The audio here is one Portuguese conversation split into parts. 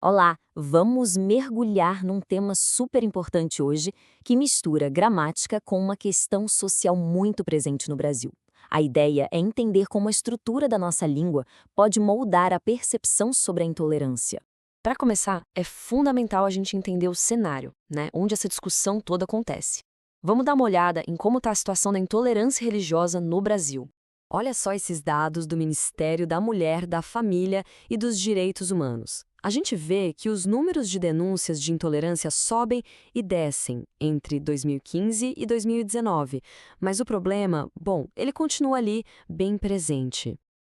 Olá, vamos mergulhar num tema super importante hoje que mistura gramática com uma questão social muito presente no Brasil. A ideia é entender como a estrutura da nossa língua pode moldar a percepção sobre a intolerância. Para começar, é fundamental a gente entender o cenário, né, onde essa discussão toda acontece. Vamos dar uma olhada em como está a situação da intolerância religiosa no Brasil. Olha só esses dados do Ministério da Mulher, da Família e dos Direitos Humanos. A gente vê que os números de denúncias de intolerância sobem e descem entre 2015 e 2019, mas o problema, bom, ele continua ali bem presente.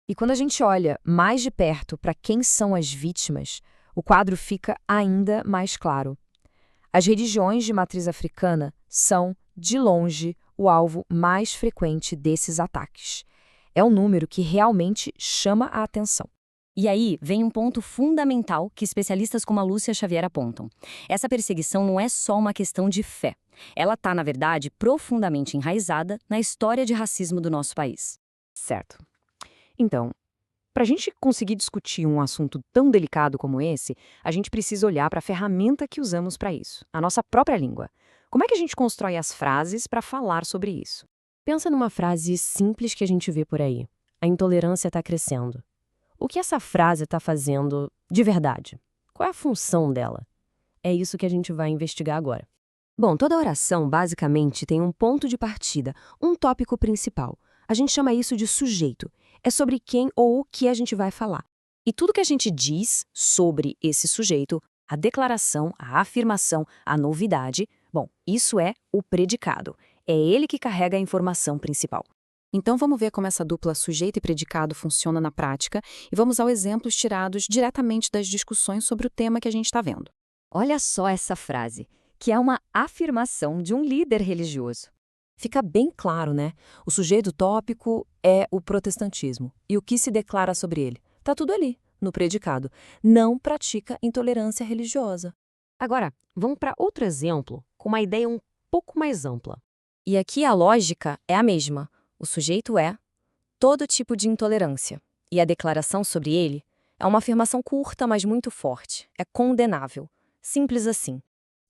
E quando a gente olha mais de perto para quem são as vítimas, o quadro fica ainda mais claro. As religiões de matriz africana são, de longe, o alvo mais frequente desses ataques. É um número que realmente chama a atenção. E aí vem um ponto fundamental que especialistas como a Lúcia Xavier apontam. Essa perseguição não é só uma questão de fé. Ela está, na verdade, profundamente enraizada na história de racismo do nosso país. Certo. Então, para a gente conseguir discutir um assunto tão delicado como esse, a gente precisa olhar para a ferramenta que usamos para isso, a nossa própria língua. Como é que a gente constrói as frases para falar sobre isso? Pensa numa frase simples que a gente vê por aí. A intolerância está crescendo. O que essa frase está fazendo de verdade? Qual é a função dela? É isso que a gente vai investigar agora. Bom, toda oração basicamente tem um ponto de partida, um tópico principal. A gente chama isso de sujeito. É sobre quem ou o que a gente vai falar. E tudo que a gente diz sobre esse sujeito, a declaração, a afirmação, a novidade, bom, isso é o predicado. É ele que carrega a informação principal. Então vamos ver como essa dupla sujeito e predicado funciona na prática e vamos aos exemplos tirados diretamente das discussões sobre o tema que a gente está vendo. Olha só essa frase, que é uma afirmação de um líder religioso. Fica bem claro, né? O sujeito tópico é o protestantismo. E o que se declara sobre ele? Tá tudo ali, no predicado. Não pratica intolerância religiosa. Agora, vamos para outro exemplo, com uma ideia um pouco mais ampla. E aqui a lógica é a mesma. O sujeito é todo tipo de intolerância. E a declaração sobre ele é uma afirmação curta, mas muito forte. É condenável. Simples assim.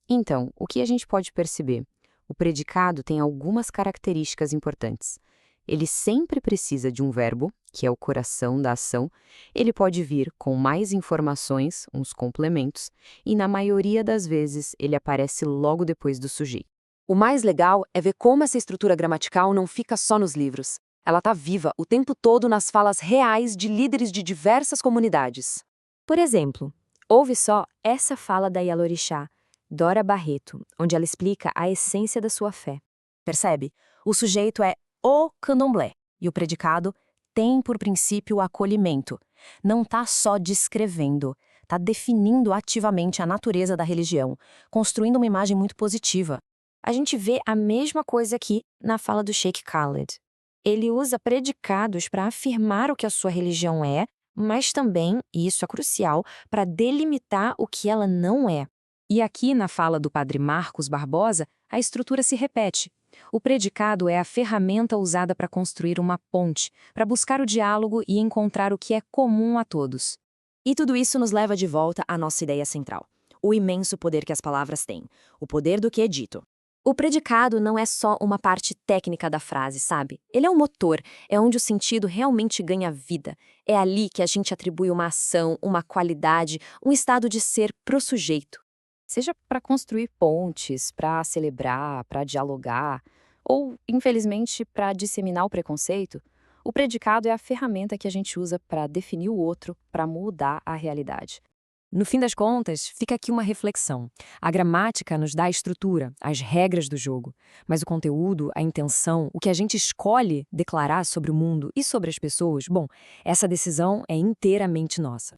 Então, o que a gente pode perceber? O predicado tem algumas características importantes. Ele sempre precisa de um verbo, que é o coração da ação. Ele pode vir com mais informações, uns complementos, e na maioria das vezes ele aparece logo depois do sujeito. O mais legal é ver como essa estrutura gramatical não fica só nos livros. Ela está viva o tempo todo nas falas reais de líderes de diversas comunidades. Por exemplo, ouve só essa fala da Yalorixá, Dora Barreto, onde ela explica a essência da sua fé. Percebe? O sujeito é o candomblé e o predicado tem por princípio o acolhimento. Não está só descrevendo, está definindo ativamente a natureza da religião, construindo uma imagem muito positiva. A gente vê a mesma coisa aqui na fala do Sheikh Khaled. Ele usa predicados para afirmar o que a sua religião é, mas também, e isso é crucial, para delimitar o que ela não é. E aqui na fala do padre Marcos Barbosa, a estrutura se repete. O predicado é a ferramenta usada para construir uma ponte, para buscar o diálogo e encontrar o que é comum a todos. E tudo isso nos leva de volta à nossa ideia central. O imenso poder que as palavras têm. O poder do que é dito. O predicado não é só uma parte técnica da frase, sabe? Ele é um motor, é onde o sentido realmente ganha vida. É ali que a gente atribui uma ação, uma qualidade, um estado de ser pro sujeito. Seja para construir pontes, para celebrar, para dialogar, ou, infelizmente, para disseminar o preconceito, o predicado é a ferramenta que a gente usa para definir o outro, para mudar a realidade. No fim das contas, fica aqui uma reflexão. A gramática nos dá a estrutura, as regras do jogo, mas o conteúdo, a intenção, o que a gente escolhe declarar sobre o mundo e sobre as pessoas, bom, essa decisão é inteiramente nossa.